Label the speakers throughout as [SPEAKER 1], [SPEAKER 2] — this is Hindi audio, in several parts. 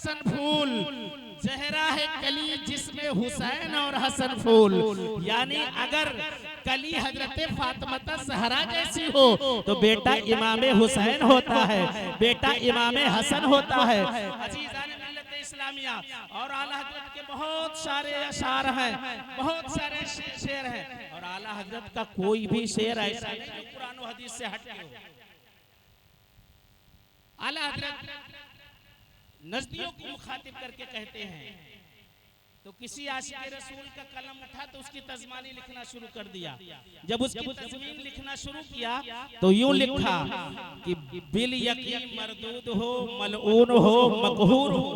[SPEAKER 1] हसन फूल, जहरा है कली जिसमें हुसैन और हसन फूल। यानी अगर कली हजरत फातिमा ज़हरा जैसी हो तो बेटा इमाम हुसैन होता है, बेटा इमाम हसन होता है। अजीज़ान मिल्लत इस्लामिया, और आला हजरत के बहुत सारे अशार हैं, बहुत सारे शेर हैं, और आला हजरत का कोई भी शेर ऐसा नहीं जो कुरान और हदीस से हटके हो। आला हजरत नजदियों को मुखातिब करके कहते हैं, तो किसी आशिक़ रसूल का कलम उठा तो उसकी तज़मानी लिखना शुरू कर दिया। जब उसकी तज़मीन लिखना शुरू किया तो यूं लिखा कि बिल यकीन मरदूद हो, मलऊन हो, मकहूर हो।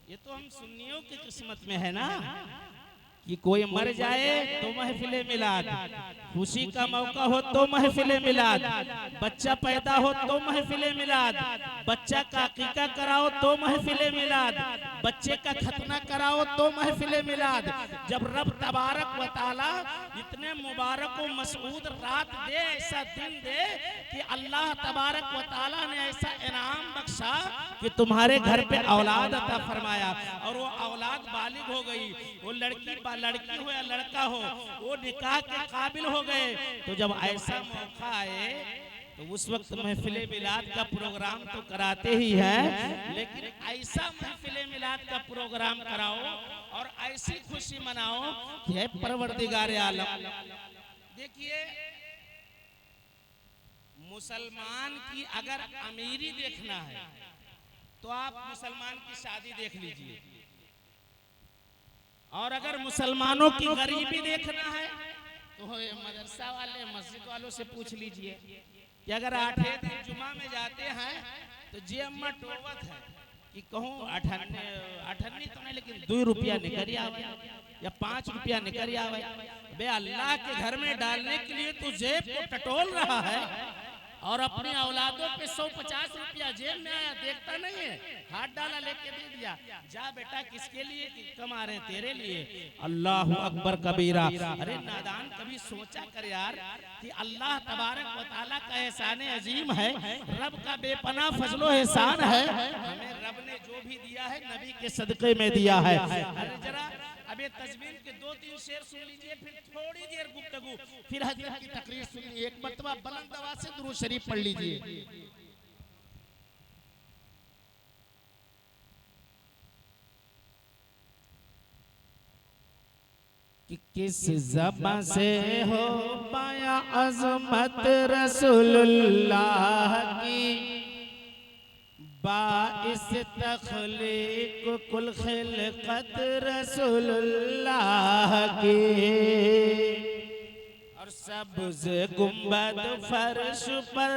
[SPEAKER 1] ये तो हम सुन्नियों की किस्मत में है ना कि कोई मर जाए तो महफिले मिलाद, खुशी का मौका हो तो महफिले मिलाद, बच्चा पैदा हो तो महफिले मिलाद, बच्चा का अकीका कराओ तो महफिले मिलाद, बच्चे का खतना कराओ तो महफिले मिलाद। जब रब तबारक व तआला इतने मुबारक व मसऊद रात दे, ऐसा दिन दे कि अल्लाह तबारक व तआला ने ऐसा इनाम बख्शा कि तुम्हारे घर पे औलाद अता फरमाया, और वो औलाद बालिग हो गई, वो लड़की हो या लड़का हो, वो निकाह के काबिल हो गए। तो जब ऐसा मौका आए तो उस वक्त महफिले मिलाद का प्रोग्राम तो कराते ही हैं, लेकिन ऐसा महफिले मिलाद का प्रोग्राम कराओ और ऐसी खुशी मनाओ कि है परवरदिगार आलम। देखिए, मुसलमान की अगर अमीरी देखना है तो आप मुसलमान की शादी देख लीजिए, और अगर मुसलमानों की गरीबी देखना है तो मदरसा वाले मस्जिद वालों से पूछ लीजिए कि अगर 8वें दिन जुमा में जाते हैं तो जी अम्मा टोवत है कि कहूँ अठन्नी तो नहीं, लेकिन 2 रुपया निकल आवे या 5 रुपया निकल आवे। बे अल्लाह के घर में डालने के लिए तू जेब को टटोल रहा है और अपनी औलादों पे 150 रुपया जेब में आया, देखता नहीं है, हाथ डाला लेके दे दिया। जा बेटा, किसके लिए कमा रहे हैं? तेरे लिए। अल्लाह अकबर कबीरा। अरे नादान, कभी सोचा कर यार कि अल्लाह तबारक व तआला का एहसान अजीम है, रब का बेपनाह फजलो एहसान है। हमें रब ने जो भी दिया है नबी के सदक़े में दिया है। अरे जरा अब ये तज़मीन के 2-3 शेर सुन लीजिए, फिर थोड़ी देर गुफ्तगू, फिर हजरत की तकरीर सुन लीजिए। एक मरतबा बुलंद आवाज़ से दुरूद शरीफ पढ़ लीजिए। कि किस ज़बान से हो पाया अज़मत रसूलुल्लाह की, बाइस तख्लीक कुल खिलकत रसूलुल्लाह की, और सब्ज़ गुंबद फर्श पर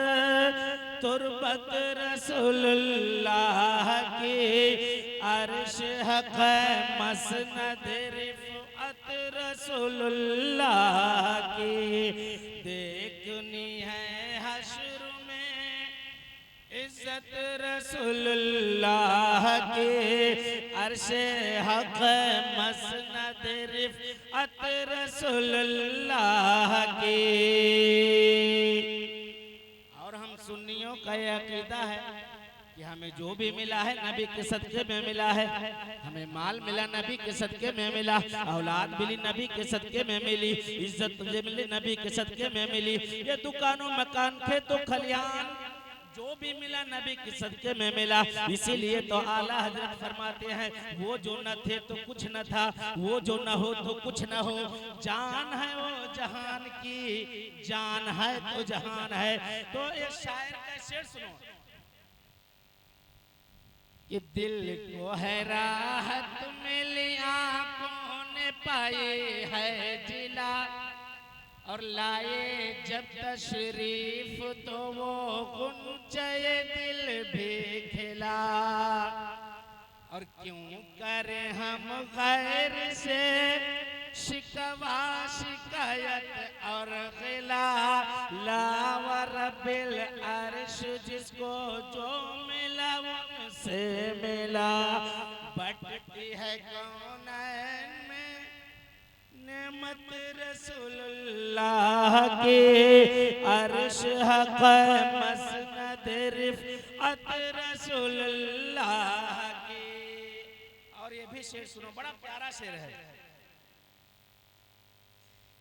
[SPEAKER 1] तुरबत रसूलुल्लाह की, अर्श हक़ मसनद रिफ़अत रसूलुल्लाह की, देखनी है हश्र में इज्जत रसूलुल्लाह की, अर्श हक़ मसनद रिफ़अत रसूलुल्लाह की। और हम सुन्नियों का ये अकीदा है कि हमें जो भी मिला है नबी के सदक़े में मिला है। हमें माल मिला नबी के सदक़े में मिला, औलाद मिली नबी के सदक़े में मिली, इज्जत मिली नबी के सदक़े में मिली। ये दुकानों मकान थे तो खलियान, जो भी मिला नबी के सदक़े में मिला। इसीलिए तो आला हजरत फरमाते हैं, वो जो न थे तो कुछ न था, वो जो न हो तो कुछ न हो, जान है वो जहान की, जान है तो जहान है। तो ये शायर का शेर सुनो कि दिल को है राहत मिली आंखों ने पाई है जिला, और लाए जब तशरीफ तो वो गुंचे दिल भी खिला, और क्यों करें हम गैर से शिकवा शिकायत और गिला, लावर बिल अर्श जिसको जो मिला उनसे मिला, बटती है कौनैन में नेमत रसूलुल्लाह की, अर्श हक़ मसनद रिफ़अत रसूलुल्लाह की। और ये भी शेर सुनो, बड़ा प्यारा शेर है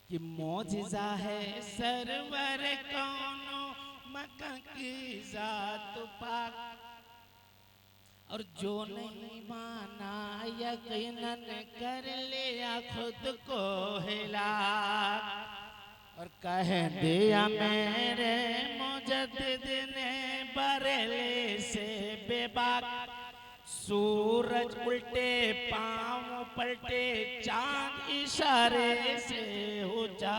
[SPEAKER 1] कि मौजिज़ा है सरवर कौनो मक्का की जात पाक, और जो नहीं माना यकीनन कर लिया खुद को हिलाक, और कह दिया मेरे मुजद्दिद ने बरेली से बेबाक, सूरज उल्टे पाँव पलटे चांद इशारे से हो जा,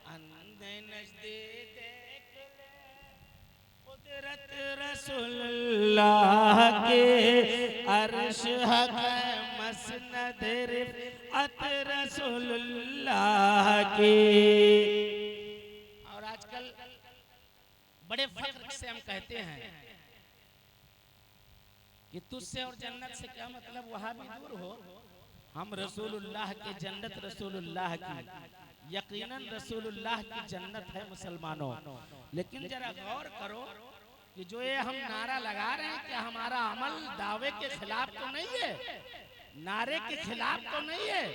[SPEAKER 1] अंधे नजदीक देख ले कुदरत रसूलुल्लाह के, अर्श हक मसनद रिफ़अत रसूलुल्लाह की। और आजकल बड़े फख्र से हम कहते हैं कि तुझसे और जन्नत से क्या मतलब, वहां भी दूर हो, हम रसूलुल्लाह के जन्नत रसूलुल्लाह की, यकीनन रसूलुल्लाह की जन्नत है मुसलमानों। लेकिन जरा गौर करो कि जो ये हम नारा लगा रहे हैं, क्या हमारा अमल दावे के खिलाफ तो नहीं है, नारे के खिलाफ तो नहीं है?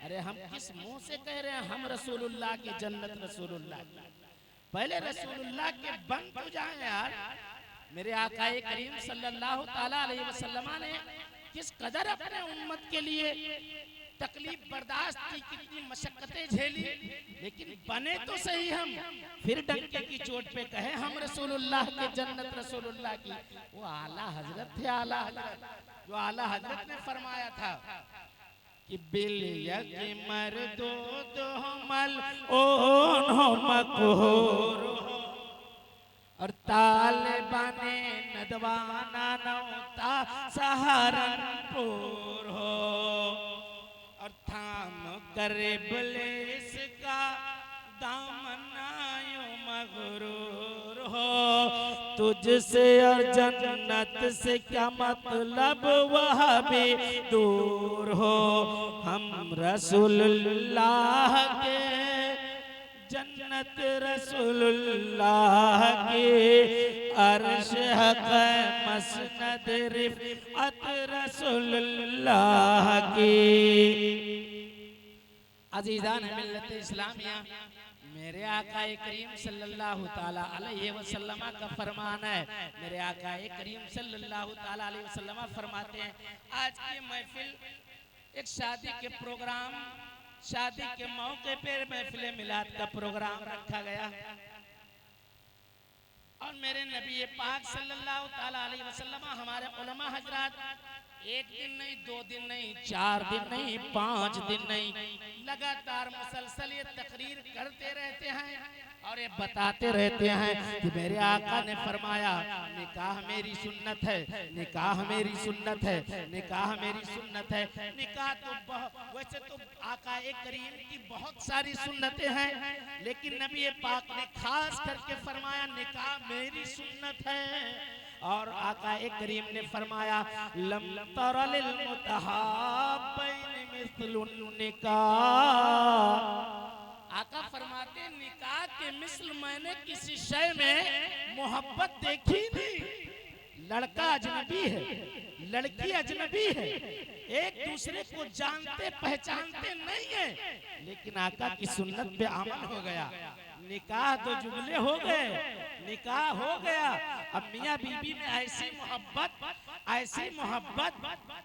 [SPEAKER 1] अरे हम किस मुंह से कह रहे हैं हम रसूलुल्लाह की जन्नत रसूलुल्लाह की? पहले रसूलुल्लाह के बन तो जाए यार। मेरे आकाए करीम सल्लल्लाहु ताला अलैहि वसल्लम ने किस कदर अपने उम्मत के लिए तकलीफ बर्दाश्त की, कितनी मशक्कतें झेली, लेकिन बने तो सही हम, फिर डंके की चोट पे कहे हम रसूलुल्लाह के जन्नत रसूलुल्लाह की। वो आला हजरत थे, आला हजरत, जो आला हजरत ने फरमाया था कि बिल यकी मर्दो दो मल ओन मकहूर, और तालिबाने नदवाना नौता सहारनपुर हो, और थाम कर इब्लीस का दामन आयो मगरूर हो, तुझसे और जन्नत से क्या मतलब वह भी दूर हो, हम रसूलुल्लाह के जन्नत रसूलुल्लाह की, अर्श हक मसनद रिफ़अत रसूलुल्लाह की। अज़ीज़ान मिल्लत इस्लामिया, मेरे आकाए करीम सल्लल्लाहु ताला अलैहि वसल्लम का फरमान है, मेरे आकाए करीम सल्लल्लाहु ताला अलैहि वसल्लम फरमाते हैं, आज की महफिल एक शादी के प्रोग्राम, शादी के मौके पर महफिल मिलाद का प्रोग्राम रखा गया, और मेरे नबी पाक सल्लल्लाहु ताला अलैहि वसल्लम हमारे उलमा हजरात एक दिन नहीं, 2 दिन नहीं, 4 दिन नहीं, 5 दिन नहीं, लगातार मुसलसल ये तकरीर करते रहते हैं और ये बताते रहते हैं कि मेरे आका ने फरमाया निकाह मेरी सुन्नत है, निकाह मेरी सुन्नत है, निकाह मेरी सुन्नत है। निकाह तो वैसे तो आका करीम की बहुत सारी सुन्नतें हैं, लेकिन नबी पाक ने खास करके फरमाया निकाह मेरी सुन्नत है। और आका करीम ने फरमाया लम तरा लिल मुतहाब्बैन मिस्लुन निकाह, आका फरमाते निकाह के मिस्ल मैंने किसी शय में मोहब्बत देखी नहीं। लड़का अजनबी है, लड़की अजनबी है, एक दूसरे को जानते पहचानते नहीं है, लेकिन आका की सुन्नत पे अमल हो गया, निकाह तो जुगले हो गए, निकाह हो गया। अब मियाँ बीबी में ऐसी मोहब्बत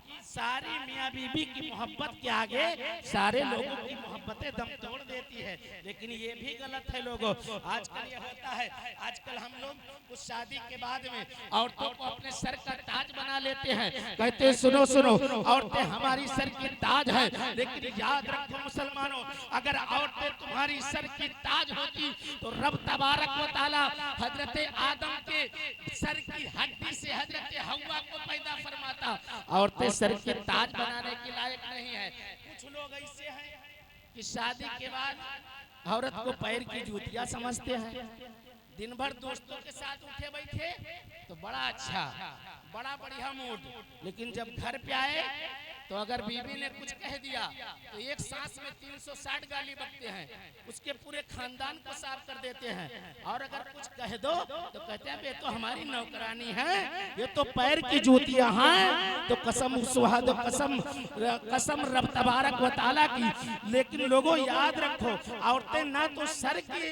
[SPEAKER 1] कि सारी मियाँ बीबी की मोहब्बत के आगे सारे लोगों की मोहब्बतें दम तोड़ देती है। लेकिन ये भी गलत है लोगों, आजकल ये होता है, आजकल हम लोग उस शादी के बाद में औरतों को अपने सर का ताज बना लेते हैं, कहते सुनो सुनो औरतें हमारी सर की ताज है, लेकिन याद रखो मुसलमानों, अगर औरतें तुम्हारी सर की ताज होती तो रब तबारक व तआला हजरत आदम के सर की हड्डी से हजरत हव्वा को पैदा फरमाता। औरतें सर की ताज बनाने के लायक नहीं है। कुछ लोग ऐसे हैं कि शादी के बाद औरत को पैर की जूतियां समझते हैं, दिन भर दोस्तों के साथ उठे बैठे तो बड़ा अच्छा, बड़ा बढ़िया मूड, लेकिन जब घर पे आए तो अगर बीवी ने कुछ कह दिया तो एक सांस में 360 गाली बकते हैं, उसके पूरे खानदान को साफ कर देते हैं। और अगर कुछ कह दो तो कहते हैं ये तो हमारी नौकरानी है, ये तो पैर की जूतियां हैं। तो कसम सुहाद कसम कसम रब तबारक व तआला की। लेकिन लोगों याद रखो, औरतें ना तो सर की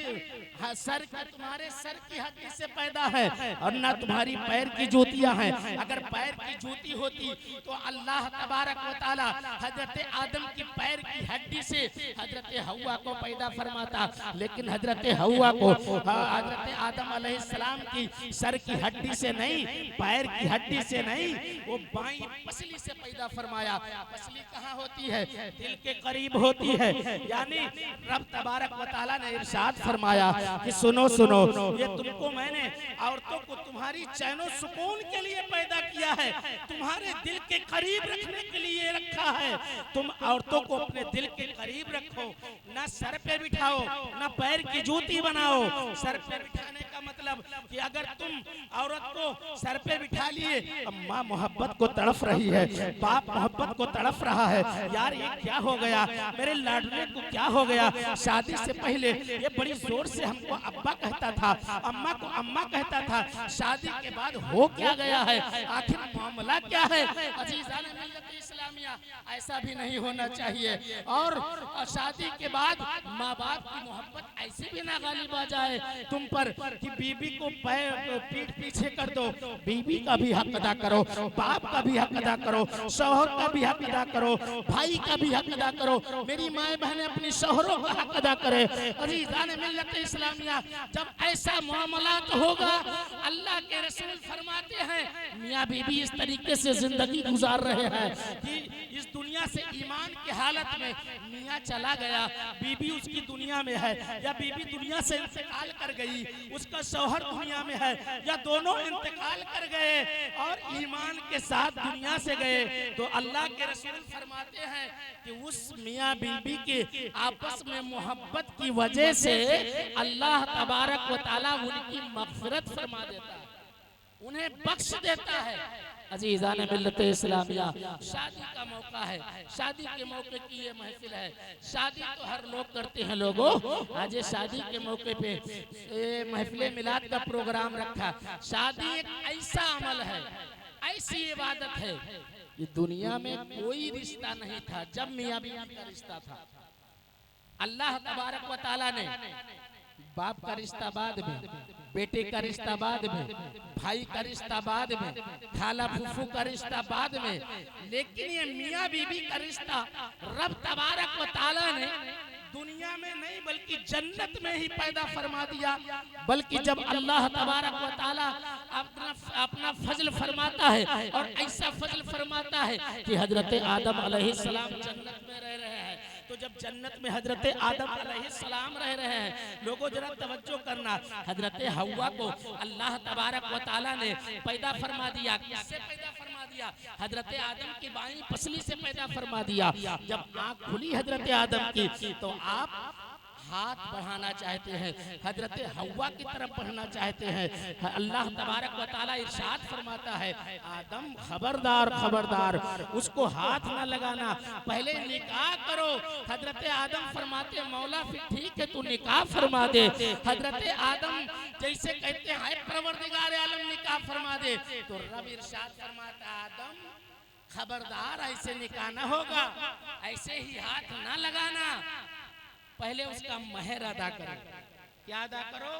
[SPEAKER 1] तुम्हारे सर की हड्डी से पैदा है और ना तुम्हारी पैर की जूतियां हैं। अगर पैर की जूती होती तो अल्लाह तबारक व तआला हजरत आदम की पैर की हड्डी से हजरत हव्वा को पैदा फरमाता, लेकिन हजरत हव्वा को हजरत आदम अलैहिस्सलाम की सर की हड्डी से नहीं, पैर की हड्डी से नहीं, वो बाईं पसली से पैदा फरमाया। पसली कहाँ होती है? दिल के करीब होती है। यानी रब तबारक व तआला ने इरशाद फरमाया कि सुनो सुनो, ये तुमको मैंने औरतों को तुम्हारी चैनो सुकून के लिए पैदा किया है, तुम्हारे दिल के करीब रखने के लिए रखा है। तुम औरतों को अपने दिल के करीब रखो, ना सर पे बिठाओ, ना पैर की जूती बनाओ। सर पे बिठाने का मतलब कि अगर तुम औरत को सर पे बिठा लिए, अम्मा मोहब्बत को तड़फ रही है, बाप मोहब्बत को तड़फ रहा है, यार ये क्या हो गया, मेरे लाडले को क्या हो गया। शादी से पहले ये बड़ी जोर से हमको अब्बा कहता था, अम्मा को अम्मा कहता था, शादी के बाद हो क्या गया है, आखिर मामला क्या है। अजीज़ान मिल्लत इस्लामिया, ऐसा भी नहीं होना चाहिए। और शादी के बाद माँ बाप की मोहब्बत ऐसे भी ना गालिब आ जाए तुम पर कि बीबी को पीठ पीछे कर दो। बीबी का भी हक अदा करो, बाप का भी हक अदा करो, शौहर का भी हक अदा करो, भाई का भी हक अदा करो। मेरी माए बहनें अपनी शौहरों का हक अदा करे। अजीज़ान मिल्लत इस्लामिया, जब ऐसा मामलात होगा, अल्लाह के रसूल फरमाते हैं मियाँ बीबी इस तरीके से जिंदगी गुजार रहे हैं कि इस दुनिया से ईमान की हालत में मियाँ चला गया, बीबी उसकी दुनिया में है, या बीबी दुनिया से इंतकाल कर गई, उसका शौहर दुनिया में है, या दोनों इंतकाल कर गए और ईमान के साथ दुनिया से गए, तो अल्लाह के रसूल फरमाते हैं कि उस मियाँ बीबी के आपस में मोहब्बत की वजह से अल्लाह तबारक व तआला उनकी मग़फ़िरत फरमा देता है, उन्हें बख्श देता है। अजीज़ान मिल्लत इस्लामिया, शादी का मौका है, शादी के मौके की ये महफिल है। शादी तो हर लोग करते हैं लोगों, आज शादी के मौके पे महफिल मिलाद का प्रोग्राम रखा। शादी एक ऐसा अमल है, ऐसी इबादत है कि दुनिया में कोई रिश्ता नहीं था जब मियाँ बीवी का रिश्ता था। अल्लाह तबारक व तआला ने बाप का रिश्ता बाद में, बेटे का रिश्ता बाद में, भाई का रिश्ता बाद में, खाला फूफू का रिश्ता बाद में, लेकिन ये मियाँ बीबी का रिश्ता रब तबारक व तआला ने दुनिया में नहीं बल्कि जन्नत में ही पैदा फरमा दिया। बल्कि जब अल्लाह तबारक व तआला अपना फजल फरमाता है, और ऐसा फजल फरमाता है कि हजरत आदम अलैहिस्सलाम जन्नत में रह रहे हैं, तो जब जन्नत में हजरत आदम अलैहिस्सलाम रह रहे हैं, लोगों जरा तवज्जो करना, हजरत हव्वा को अल्लाह तबारक व तआला ने पैदा फरमा दिया। किससे पैदा फरमा दिया? हजरत आदम की बाईं पसली से पैदा फरमा दिया। जब आँख खुली हजरत आदम की, तो आप हाथ बढ़ाना चाहते हैं, हजरत हव्वा की तरफ बढ़ना चाहते हैं। अल्लाह तबारक व तआला इरशाद फरमाता है, आदम खबरदार खबरदार, उसको हाथ ना लगाना, पहले निकाह करो। हजरत आदम फरमाते मौला फिर ठीक है तू निकाह फरमा दे। हजरत आदम जैसे कहते हैं परवरदिगार आलम निकाह फरमा दे, तो रब इरशाद फरमाता आदम खबरदार, ऐसे निकाह ना होगा, ऐसे ही हाथ ना लगाना, पहले उसका महर अदा करो। क्या अदा करो?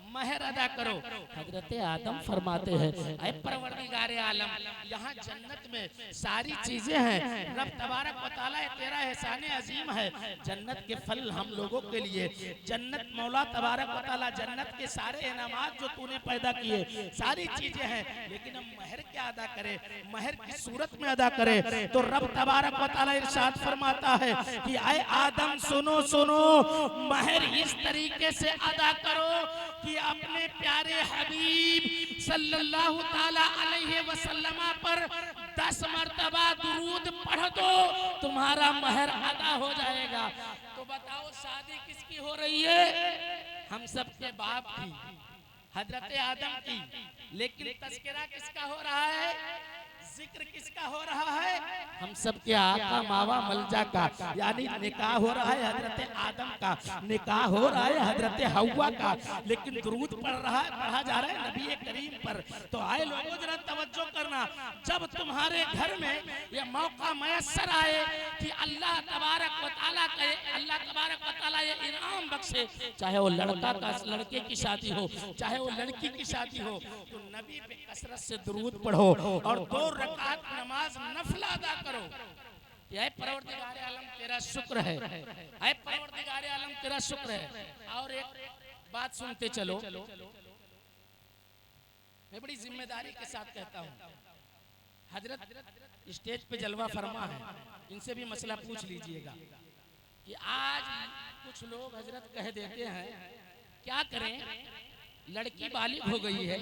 [SPEAKER 1] महर अदा करो। हजरत आदम फरमाते हैं ऐ परवरदिगार आलम, यहाँ जन्नत में सारी चीजें हैं, रब तबारक व तआला तेरा एहसान अजीम है, जन्नत के फल हम लोगों के लिए, जन्नत मौला तबारक व तआला जन्नत के सारे इनामात जो तूने पैदा किए सारी चीजें हैं, लेकिन हम महर क्या अदा करें, महर की सूरत में अदा करें। तो रब तबारक व तआला इरशाद फरमाता है कि ऐ आदम सुनो सुनो, महर इस तरीके से अदा करो कि अपने प्यारे हबीब सल्लल्लाहु ताला अलैहि वसल्लम पर 10 मर्तबा दुरूद पढ़ दो, तुम्हारा महर अदा हो जाएगा। तो बताओ शादी किसकी हो रही है? हम सबके बाप की, हजरत आदम की, लेकिन तस्करा किसका हो रहा है? जिक्र किसका हो रहा है? हम सबके आका मावा मलजा का, यानी निकाह हो रहा है हजरत आदम का, निकाह हो रहा है हजरत हव्वा का, लेकिन दुरूद पढ़ा जा रहा है नबी करीम पर। तो आए लोगों जरा तवज्जो करना, जब तुम्हारे घर में ये मौका मयसर आए कि अल्लाह तबारक व तआला कहे, अल्लाह तबारक व तआला ये इनाम बख्शे, चाहे वो लड़का का लड़के की शादी हो, चाहे वो लड़की की शादी हो, तो नबी पे कसरत से दुरूद पढ़ो और 2 रकात नमाज नफल अदा करो। ये परवरदिगार आलम तेरा शुक्र है, ऐ परवरदिगार आलम तेरा शुक्र है। और एक बात सुनते चलो, मैं बड़ी जिम्मेदारी के साथ कहता हूँ, हजरत स्टेज पे जलवा फरमा है, इनसे भी मसला पूछ लीजिएगा कि आज कुछ लोग हजरत कह देते हैं क्या करें, लड़की बालिग हो गई है,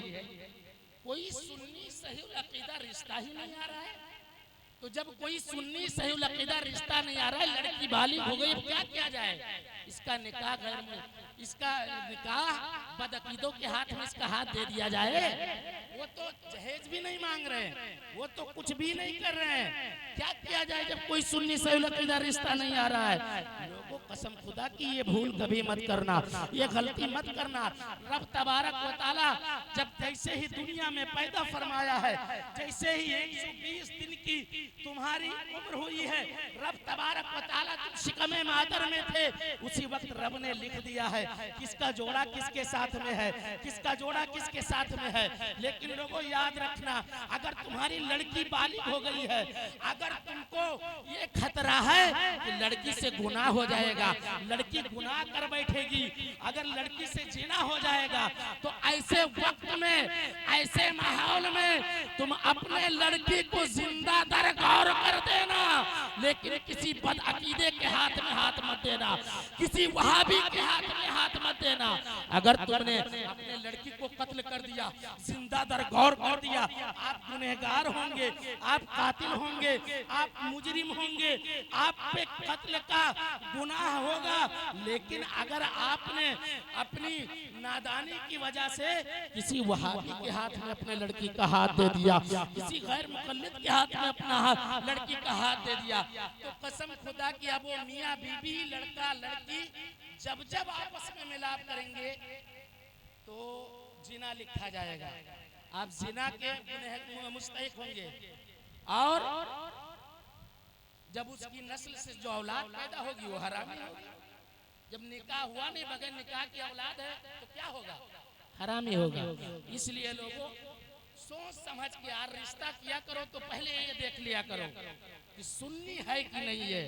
[SPEAKER 1] कोई सुन्नी सही अकीदा रिश्ता ही नहीं आ रहा है। तो जब कोई सुन्नी सही अकीदा रिश्ता नहीं आ रहा है, लड़की बालिग हो गई, क्या किया जाए? इसका निकाह इसका निकाह बदअकीदों के हाथ में इसका हाथ दे दिया जाए। वो तो जहेज भी नहीं मांग रहे हैं, वो तो कुछ भी नहीं कर रहे हैं। क्या किया जाए जब कोई सुन्नी सही अकीदा रिश्ता नहीं आ रहा है? लोगों कसम खुदा की ये भूल कभी मत करना, ये गलती मत करना। रब तबारक व तआला जब जैसे ही दुनिया में पैदा फरमाया है, जैसे ही 120 दिन की तुम्हारी उम्र हुई है, रब तबारक व तआला तुम शिकमे मादर में थे, उसी वक्त रब ने लिख दिया है किसका जोड़ा किसके साथ में है, किसका जोड़ा किसके साथ में है। लेकिन लोगों याद रखना, अगर तुम्हारी लड़की बालिग हो गई है, अगर तुमको ये खतरा है कि लड़की से गुनाह हो जाएगा, लड़की गुनाह कर बैठेगी, अगर लड़की से जिना हो जाएगा, तो ऐसे वक्त में, ऐसे माहौल में तुम अपने लड़की को जिंदा दरगौर कर देना, लेकिन किसी बदअकीदे के हाथ में हाथ मत देना, किसी वहाबी के हाथ में हाथ मत देना। अगर तुमने अपने लड़की को कत्ल कर दिया, जिंदा दरगौर कर दिया, आप गुनहगार होंगे, आप कातिल होंगे, आप मुजरिम होंगे, आप पे कत्ल का गुनाह होगा। लेकिन अगर आपने अपनी नादानी की वजह से किसी वहाबी के हाथ में अपने लड़की का हाथ दे दिया, किसी गैर मुकल्लिद के हाथ में अपना लड़की का हाथ दे दिया, तो कसम खुदा की अब वो मियाँ बीबी, लड़का लड़की जब जब आपस में मिलाप करेंगे तो जिना लिखा जाएगा, आप जिना के मुस्तहिक होंगे। और जब उसकी नस्ल से जो औलाद पैदा होगी वो हरामी होगी। जब निकाह हुआ नहीं, बगैर निकाह की औलाद है तो क्या होगा? हरामी होगा। इसलिए लोगों सोच समझ के यार रिश्ता किया करो तो पहले ये देख लिया करो कि सुन्नी है कि नहीं है,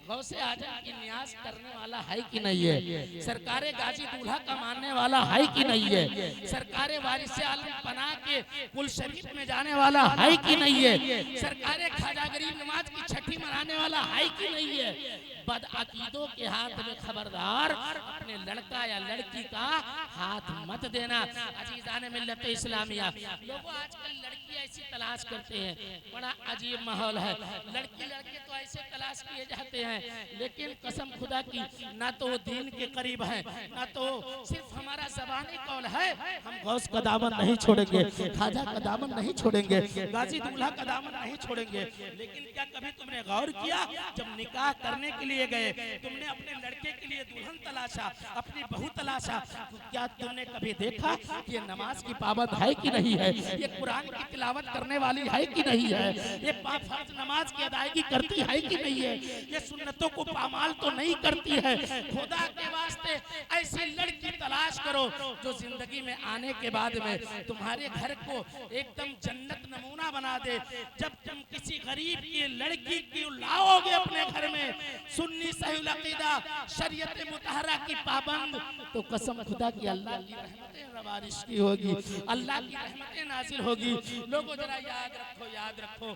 [SPEAKER 1] गौसे आजम की न्याज करने वाला है कि नहीं है, सरकारे गाजी दूल्हा का मानने वाला है कि नहीं है, सरकारे वारिस आलम पना के कुल शरीफ में जाने वाला है कि नहीं है, सरकारे खाजा गरीब नमाज की छठी मनाने वाला है कि नहीं है। बदअकीदों के हाथ में खबरदार अपने लड़का या लड़की का हाथ मत देना। अजीजान मिल्लत इस्लामिया, लोगों आजकल लड़की ऐसी तलाश करते हैं, बड़ा अजीब माहौल है, लड़की लड़के तो ऐसे तलाश किए जाते हैं, लेकिन कसम खुदा की ना तो वो दीन के करीब है, ना तो सिर्फ हमारा ज़बानी कौल है, हम गौस का दामन नहीं छोड़ेंगे, खाजा का दामन नहीं छोड़ेंगे, गाजी दूल्हा का दामन नहीं छोड़ेंगे। लेकिन क्या कभी तुमने गौर किया, जब निकाह करने के लिए गए, तुमने अपने लड़के के लिए दुल्हन तलाशा, अपनी बहू तलाशा, तो क्या तुमने कभी देखा कि ये नमाज की पाबंद है कि नहीं है, ये कुरान की तिलावत करने वाली है कि नहीं है, ये फर्ज नमाज की अदायगी करती है कि नहीं है, ये सुन्नतों को पामाल तो नहीं करती है। खुदा के वास्ते ऐसी लड़की तलाश करो जो जिंदगी में आने के बाद में तुम्हारे घर को एकदम जन्नत नमूना बना दे। जब तुम किसी गरीब की लड़की की लाओगे अपने घर में, सुन्नी सही अकीदा, शरीयत मुतहरा की पाबंद, तो कसम खुदा की अल्लाह की रहमतें रवारिश की होगी, अल्लाह की रहमतें नाजिल होगी। लोगों जरा याद रखो, याद रखो,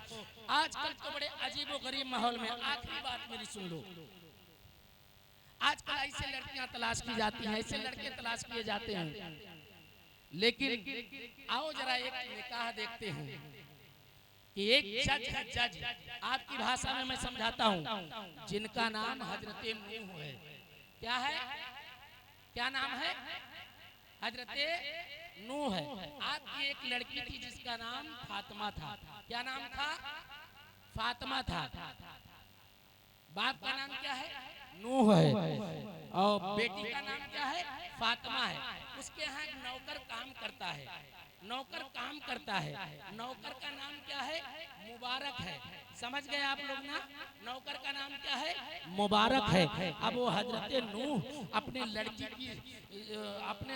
[SPEAKER 1] आजकल तो बड़े अजीब व गरीब माहौल में, आखिरी बात मेरी सुन लो, आजकल ऐसे लड़कियां तलाश की जाती हैं, ऐसे लड़के तलाश किए जाते हैं, लेकिन आओ जरा एक निकाह देखते हैं कि एक जज है, जज आपकी भाषा में मैं समझाता हूँ, जिनका नाम हजरत नूह है। क्या है, क्या नाम है? हजरत
[SPEAKER 2] नूह है। आपकी एक लड़की थी जिसका नाम फातिमा था। क्या नाम था? फातिमा था। बाप का नाम क्या है? नूह है। और बेटी का नाम क्या है? फातिमा है। उसके यहाँ एक नौकर काम करता है। नौकर काम करता है। नौकर का नाम क्या है? मुबारक है। समझ गए आप लोग ना? नौकर का नाम क्या है? मुबारक है। अब वो हजरत नूह अपने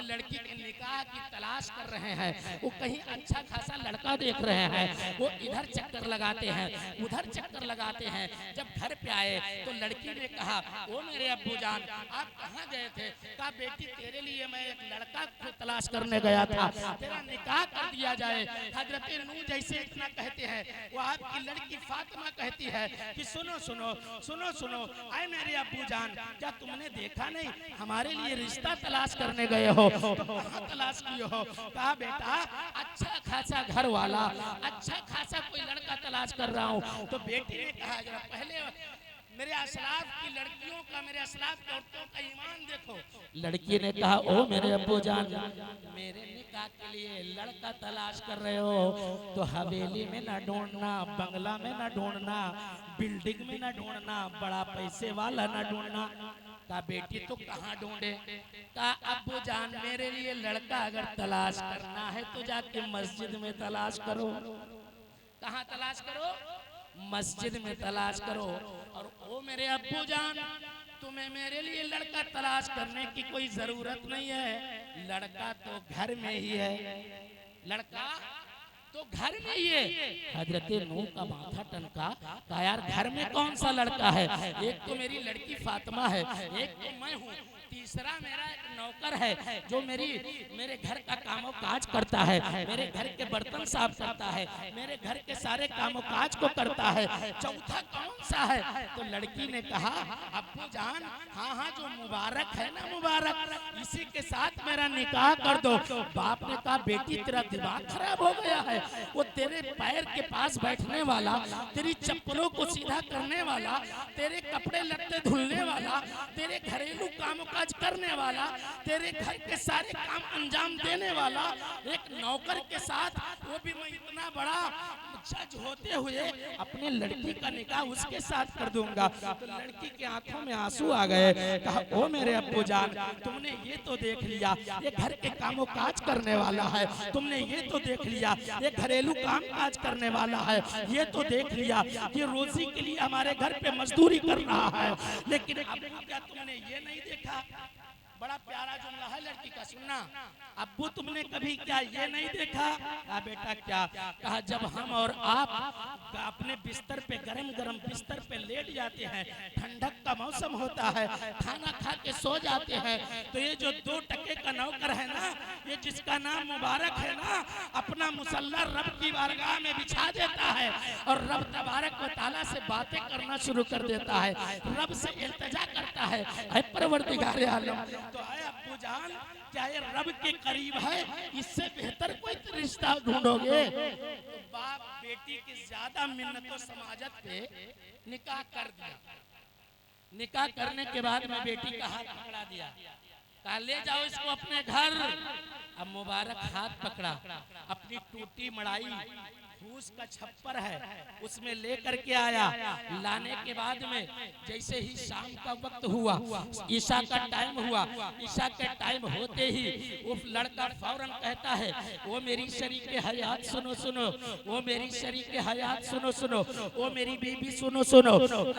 [SPEAKER 2] लड़की के निकाह की तलाश कर रहे हैं। वो कहीं अच्छा खासा लड़का देख रहे हैं। वो इधर चक्कर लगाते हैं, उधर चक्कर लगाते हैं। जब घर पे आए तो लड़की ने कहा, ओ मेरे अब्बू जान, आप कहाँ गए थे? कहा, बेटी तेरे लिए मैं एक लड़का को तलाश करने गया था, तेरा निकाह कर दिया जाए। हजरत नूह जैसे इतना कहते हैं, वो आपकी लड़की फातिमा कहती है कि सुनो सुनो सुनो सुनो, आए मेरे अब्बू जान, क्या तुमने देखा नहीं हमारे लिए रिश्ता तलाश करने गए हो? तो कहाँ तलाश किए हो? कहा, बेटा अच्छा खासा घर वाला, अच्छा खासा कोई लड़का तलाश कर रहा हूँ। तो बेटी ने कहा, जरा पहले मेरे असलाफ की लड़कियों का, मेरे असलाफ की औरतों का ईमान देखो। लड़की ने कहा, ओ मेरे अब्बू जान, मेरे निकाह के लिए लड़का तलाश कर रहे हो तो हवेली में ना ढूंढना, बंगला में ना ढूंढना, बिल्डिंग में ना ढूंढना, बड़ा पैसे वाला ना ढूंढना। कहा, बेटी तो कहाँ ढूंढे? कहा, अब्बू जान, मेरे लिए लड़का अगर तलाश करना है तो जाके मस्जिद में तलाश करो। कहाँ तलाश करो? मस्जिद में तलाश करो। और ओ मेरे अब्बू जान, तुम्हें मेरे लिए लड़का तलाश करने की कोई जरूरत नहीं है, लड़का तो घर में ही है, लड़का तो घर में ही है। हजरत नूह का माथा टनका। कहा, यार घर में कौन सा लड़का है? एक तो मेरी लड़की फातिमा है, एक तो मैं हूँ, तीसरा मेरा एक नौकर है जो मेरे घर का कामो काज करता है, मेरे घर के बर्तन साफ करता है, मेरे घर के सारे कामो काज को करता है, चौथा कौन सा है? तो लड़की ने कहा, अब्बू जान, हाँ हाँ, जो मुबारक है ना, मुबारक, इसी के साथ मेरा निकाह कर दो। बाप ने कहा, बेटी तेरा दिमाग खराब हो गया है? वो तेरे पैर के पास बैठने वाला, तेरी चप्पलों को सीधा करने वाला, तेरे कपड़े लत्ते धुलने वाला, तेरे घरेलू कामों काज करने वाला, तेरे घर के सारे काम अंजाम देने वाला एक नौकर के साथ, वो भी मैं इतना बड़ा जज होते हुए अपने लड़की का निकाह उसके साथ कर दूंगा। तो लड़की के आंखों में आंसू आ गए। कहा, ओ मेरे अब्बू जान, तुमने ये तो देख लिया ये घर के कामों काज करने वाला है, तुमने ये तो देख लिया ये घरेलू काम काज करने वाला है, ये तो देख लिया ये रोजी के लिए हमारे घर पे मजदूरी कर रहा है, लेकिन अब्बू क्या तुमने ये नहीं देखा? बड़ा प्यारा जुमला है लड़की का, सुनना। अब्बू तुमने कभी क्या ये नहीं देखा? कहा, बेटा क्या? कहा, जब हम और आप अपने बिस्तर पे गरम गरम बिस्तर पे लेट जाते हैं, ठंडक का मौसम होता है, खाना खा के सो जाते हैं, तो ये जो 2 टके का नौकर है ना, ये जिसका नाम मुबारक है ना, अपना मुसल्ला रब की बारगाह में बिछा देता है और रब तबारक व तआला से बातें करना शुरू कर देता है, रब से इल्तिजा करता है, ऐ परवरदिगार आलम, तो है अब्बू जान, क्या ये रब के करीब है? इससे बेहतर कोई रिश्ता ढूंढोगे? तो बाप बेटी की ज्यादा मिन्नतों समाजत पे निकाह कर दिया। निकाह करने के बाद में बेटी का हाथ पकड़ा दिया। कहा, ले जाओ इसको अपने घर। अब मुबारक हाथ पकड़ा, अपनी टूटी मड़ाई फूस का छप्पर है उसमें लेकर के आया। लाने के बाद में जैसे ही शाम का वक्त हुआ, ईशा का टाइम हुआ, ईशा के टाइम होते ही वो लड़का फौरन कहता है, वो मेरी शरीके हयात सुनो सुनो, वो मेरी शरीके हयात सुनो सुनो, वो मेरी बीबी सुनो सुनो,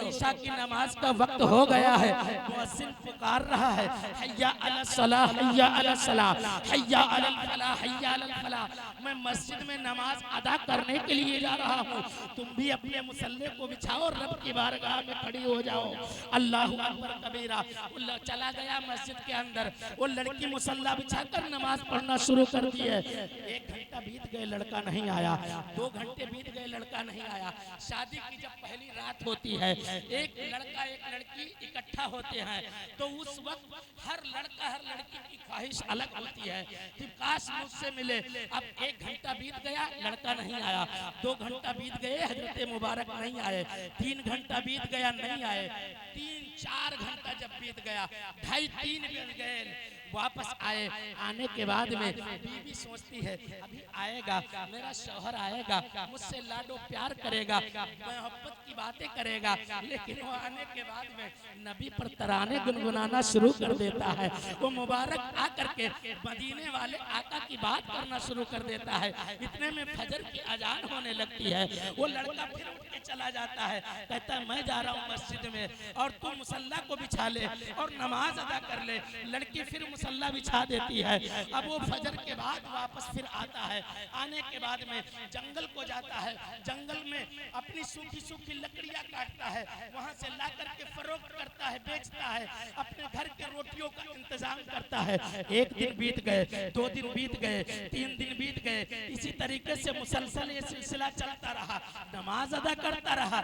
[SPEAKER 2] ईशा की नमाज का वक्त हो गया है। मुअज्जिन पुकार रहा है, हय्या अला सलाह, हय्या अला सलाह, हय्या अला फलाह, हय्या अला फलाह। मैं मस्जिद में नमाज अदा करने के लिए जा रहा हूँ, तुम भी अपने मुसल्ले को बिछाओ, रब की बारगाह में खड़ी हो जाओ। अल्लाहु अकबर कबीरा। वो चला गया मस्जिद के अंदर, वो लड़की मुसल्ला बिछाकर नमाज पढ़ना शुरू कर दी है। 1 घंटा बीत गए, लड़का नहीं आया। 2 घंटे बीत गए, लड़का नहीं आया। शादी की जब पहली रात होती है, एक लड़का एक लड़की इकट्ठा होते हैं, तो उस वक्त हर लड़का हर लड़की की ख्वाहिश अलग होती है कि काश मुझसे मिले। अब 1 घंटा बीत गया, लड़का नहीं आया। 2 घंटा बीत गए, हजरत मुबारक नहीं आए। 3 घंटा बीत गया, नहीं आए। 3-4 घंटा जब बीत गया, 2:30-3 बज गए, वापस आए। आने के बाद में बीवी सोचती है अभी आएगा, मेरा शौहर आएगा, मुझसे लाडो प्यार करेगा, मोहब्बत की बातें करेगा। लेकिन वो आने के बाद में नबी पर तराने गुनगुनाना शुरू कर देता है। वो मुबारक आकर के मदीने वाले आका की बात करना शुरू कर देता है। इतने में फजर की अजान होने लगती है। वो लड़का फिर उठ के चला जाता है, कहता है मैं जा रहा हूँ मस्जिद में और तू मुसल्ला को बिछा ले और नमाज अदा कर ले। लड़की फिर मुसल्ला बिछा देती है। अब वो फजर के बाद वापस फिर आता है। आने के बाद में जंगल को जाता है, जंगल में अपनी सूखी सूखी लकड़ियां काटता है, वहां से ला करके फरोख्त करता है, बेचता है, अपने घर के रोटियों का इंतजाम करता है। एक दिन बीत गए, 2 दिन बीत गए, 3 दिन बीत गए। इसी तरीके से मुसलसल ये सिलसिला चलता रहा। नमाज अदा करता रहा,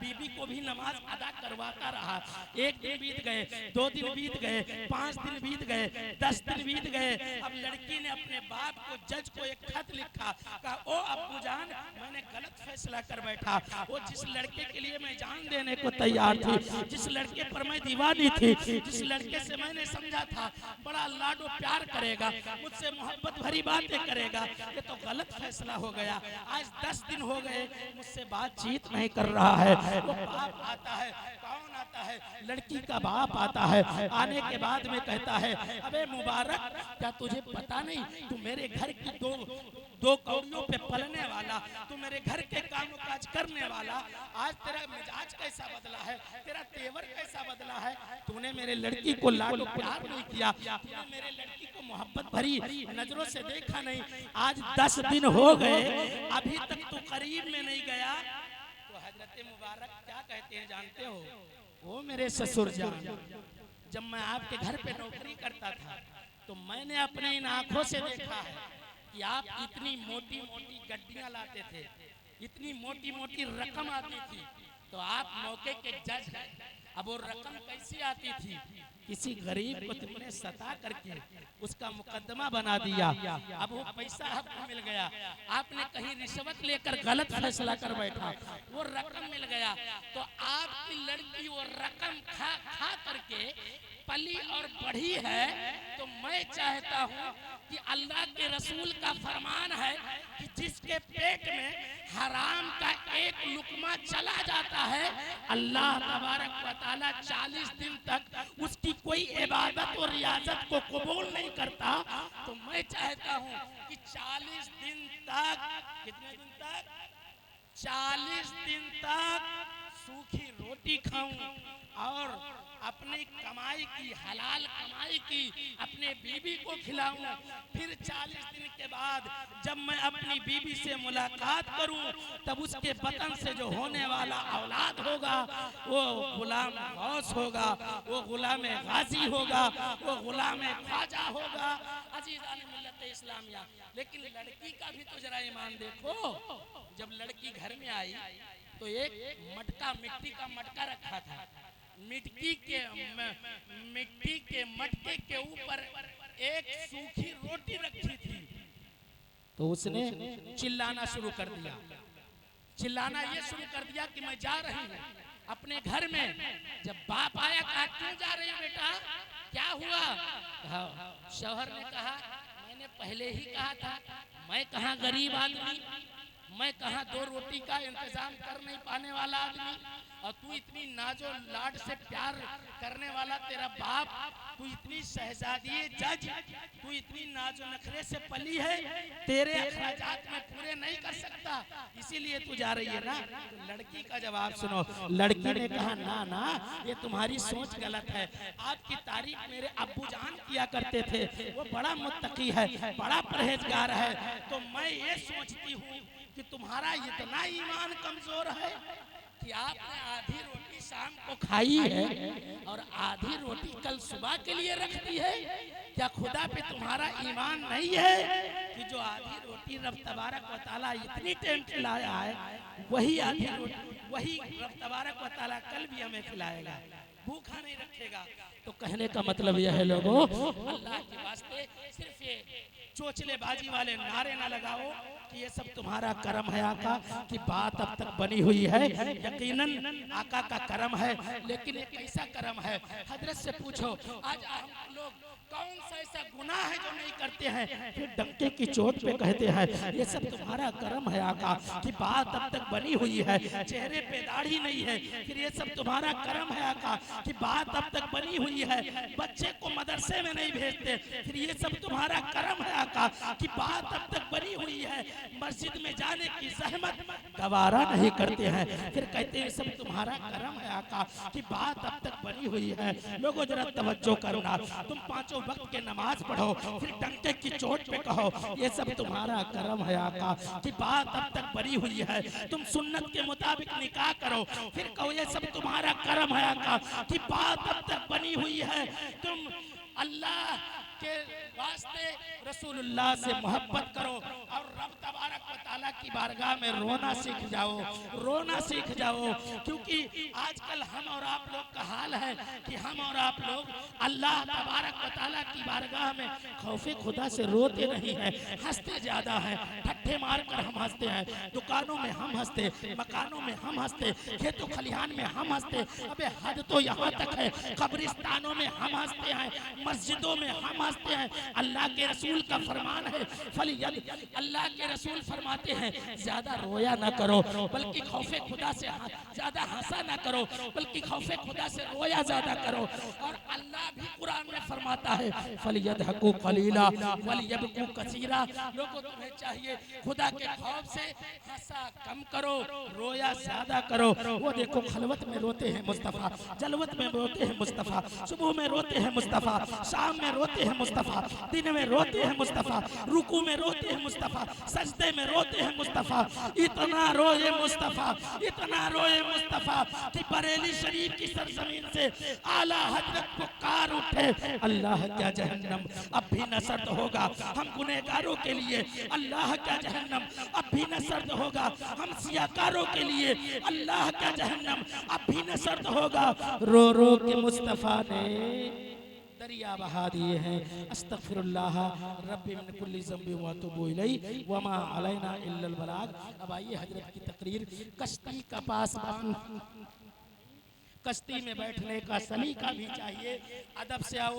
[SPEAKER 2] बीबी को भी नमाज अदा करवाता रहा। 1 दिन बीत गए, 2 दिन बीत गए, 5 दिन बीत गए, 10 दिन बीत गए। अब लड़की ने अपने बाप को, जज को एक खत लिखा, कहा ओ अब्बूजान मैंने गलत फैसला कर बैठा। वो जिस लड़के के लिए मैं जान देने को तैयार थी, जिस लड़के पर मैं दीवानी थी, जिस लड़के से मैंने समझा था बड़ा लाडो प्यार करेगा, मुझसे मोहब्बत भरी बातें करेगा, ये तो गलत फैसला हो गया। आज 10 दिन हो गए मुझसे बातचीत नहीं कर रहा है। वो बाप आता है, कौन आता है? लड़की का बाप आता है। आने के बाद में कहता है अबे मुबारक, क्या तुझे पता नहीं तू मेरे घर की दो कौड़ियों पे पलने वाला, तू मेरे घर के काम काज करने वाला, आज तेरा मिजाज कैसा बदला है, तेरा तेवर कैसा बदला है। तूने मेरे लड़की को लाडो प्यार नहीं किया, तूने मेरे लड़की को मोहब्बत भरी नजरों से देखा नहीं। आज 10 दिन हो गए, अभी तक तू करीब में नहीं गया। तो हजरत मुबारक क्या कहते हैं जानते हो? वो मेरे ससुर जान, जब मैं आपके घर पे नौकरी करता था तो मैंने अपने इन आंखों से देखा है कि आप इतनी मोटी मोटी गड्डियां लाते थे, इतनी मोटी मोटी रकम आती थी। तो आप मौके के जज हैं। अब वो रकम कैसी आती थी? किसी गरीब को तुमने सता करके उसका मुकदमा बना दिया। अब वो पैसा आपको मिल गया, आपने कहीं रिश्वत लेकर गलत फैसला कर बैठा, वो रकम मिल गया। तो आपकी लड़की वो रकम खा खा करके पली और बढ़ी है। तो मैं चाहता हूँ कि अल्लाह के रसूल का फरमान है कि जिसके पेट में हराम का एक लुकमा चला जाता है, अल्लाह तबारक व तआला 40 दिन तक उसकी कोई इबादत और रियाजत को कबूल नहीं करता। तो मैं चाहता हूँ कि 40 दिन तक, कितने दिन तक? 40 दिन तक सूखी रोटी खाऊं और अपनी कमाई की, हलाल कमाई की अपने बीबी को खिलाऊं। फिर 40 दिन के बाद जब मैं अपनी बीबी से मुलाकात करूं, तब उसके बतन से जो होने वाला औलाद होगा वो गुलाम गौस होगा, वो गुलाम गाजी होगा, वो गुलाम ख्वाजा होगा। अजीज़ान मिल्लत इस्लामिया, लेकिन लड़की का भी तो जरा ईमान देखो। जब लड़की घर में आई तो एक मटका, मिट्टी का मटका रखा था। मिट्टी के मटके के ऊपर एक सूखी रोटी रखी थी। तो उसने चिल्लाना शुरू कर दिया, चिल्लाना ये शुरू कर दिया कि मैं जा रही हूँ अपने घर में। जब बाप आया, कहा क्यों जा रही बेटा, क्या हुआ? शौहर ने कहा मैंने पहले ही कहा था, मैं कहाँ गरीब आदमी, मैं कहाँ 2 रोटी का इंतजाम कर नहीं पाने वाला आदमी, और तू इतनी नाजो लाड से प्यार करने वाला तेरा बाप, तू इतनी शहजादी जज, तू इतनी नाजो नखरे से पली है, तेरे अखराजात में पूरे नहीं कर सकता, इसीलिए तू जा रही है ना। तो लड़की का जवाब सुनो। लड़की ने कहा ना ना, ये तुम्हारी सोच गलत है। आपकी तारीफ मेरे अब्बू जान किया करते थे, वो बड़ा मुत्तकी है, बड़ा परहेजगार है। तो मैं ये सोचती हूँ कि तुम्हारा इतना ईमान कमजोर है कि आपने आधी रोटी शाम को खाई है और आधी रोटी कल सुबह के लिए रख दी है। क्या खुदा पे तुम्हारा ईमान नहीं है कि जो आधी रोटी रब तबारक व तआला इतनी टाइम खिलाया है, वही आधी रोटी वही रब तबारक व तआला कल भी हमें खिलाएगा, भूखा नहीं रखेगा। तो कहने का मतलब यह है लोगों, अल्लाह के वास्ते सिर्फ ये चोचलेबाजी वाले नारे ना लगाओ, कि ये सब तुम्हारा करम है आका कि बात अब तक बनी हुई है। यकीनन आका का करम है, लेकिन एक ऐसा करम है, हजरत से पूछो आज हम लोग कौन सा ऐसा गुनाह है जो नहीं करते हैं, फिर डंके की चोट पे कहते हैं ये सब तुम्हारा करम है आका कि बात अब तक बनी हुई है। चेहरे पे दाढ़ी नहीं है, फिर ये सब तुम्हारा करम है आका कि बात अब तक बनी हुई है। बच्चे को मदरसे में नहीं भेजते, फिर ये सब तुम्हारा करम है आका कि बात अब तक बनी हुई है। मस्जिद में जाने की जहमत गवारा नहीं करते हैं, फिर कहते हैं सब तुम्हारा करम है आका कि बात अब तक बनी हुई है। लोगों जरा तवज्जो करना, तुम पांचों वक्त के नमाज पढ़ो, फिर डंके की चोट पे कहो ये सब तुम्हारा करम है आका कि बात अब तक बनी हुई है। तुम सुन्नत के मुताबिक निकाह करो, फिर कहो ये सब तुम्हारा करम है आका कि बात अब तक बनी हुई है। तुम अल्लाह के वास्ते रसूलुल्लाह से मोहब्बत करो और रब तबारक व तआला की बारगाह में रोना सीख जाओ, रोना सीख जाओ। क्योंकि आजकल हम और आप लोग का हाल है कि हम और आप लोग अल्लाह तबारक व तआला की बारगाह में खौफे खुदा से रोते नहीं हैं, हंसते ज्यादा हैं। ठट्ठे मार कर हम हंसते हैं, दुकानों में हम हंसते, मकानों में हम हंसते, खेतों खलिहान में हम हंसते। अबे हद तो यहाँ तक है, कब्रिस्तानों में हम हंसते हैं, मस्जिदों में हम हंसते हैं। अल्लाह के रसूल का फरमान है अल्लाह के रसूल फरमाते हैं ज्यादा रोया ना करो, बल्कि खौफे खुदा से ज्यादा हंसा ना करो, बल्कि खौफे खुदा से रोया ज्यादा करो। और अल्लाह भी कुरान में फरमाता है फलियदहकू कलीला वलियबकू कसीरा। लोगों तुम्हें चाहिए खुदा के खौफ से हंसा कम करो, रोया ज्यादा करो। वो देखो खलवत में रोते हैं मुस्तफा, जलवत में रोते हैं मुस्तफा, सुबह में रोते हैं मुस्तफा, शाम में रोते हैं मुस्तफा, दिन में रोते हैं मुस्तफा, रुकू में रोते हैं मुस्तफा, सजदे में रोते हैं मुस्तफा। इतना रोए मुस्तफा, इतना रोए मुस्तफा कि बरेली शरीफ की सरजमीन से आला हजरत पुकार उठे अल्लाह क्या जहन्नम अब भी न सर्द होगा हम गुनहगारों के लिए, अल्लाह क्या जहन्नम अब भी न सर्द होगा हम सियाकारों के लिए, अल्लाह क्या जहन्नम अब भी न सर्द होगा। रो रो के मुस्तफा ने दरिया बहा दिए हैं। अस्तगफिरुल्लाह रब्बी मिन कुल्ली ज़ंबि व अतूबु इलैहि व मा अलैना इल्लल बलाग। अब आइए हजरत की तकरीर। कश्ती का पास कश्ती में बैठने का सलीका भी चाहिए, अदब से आओ।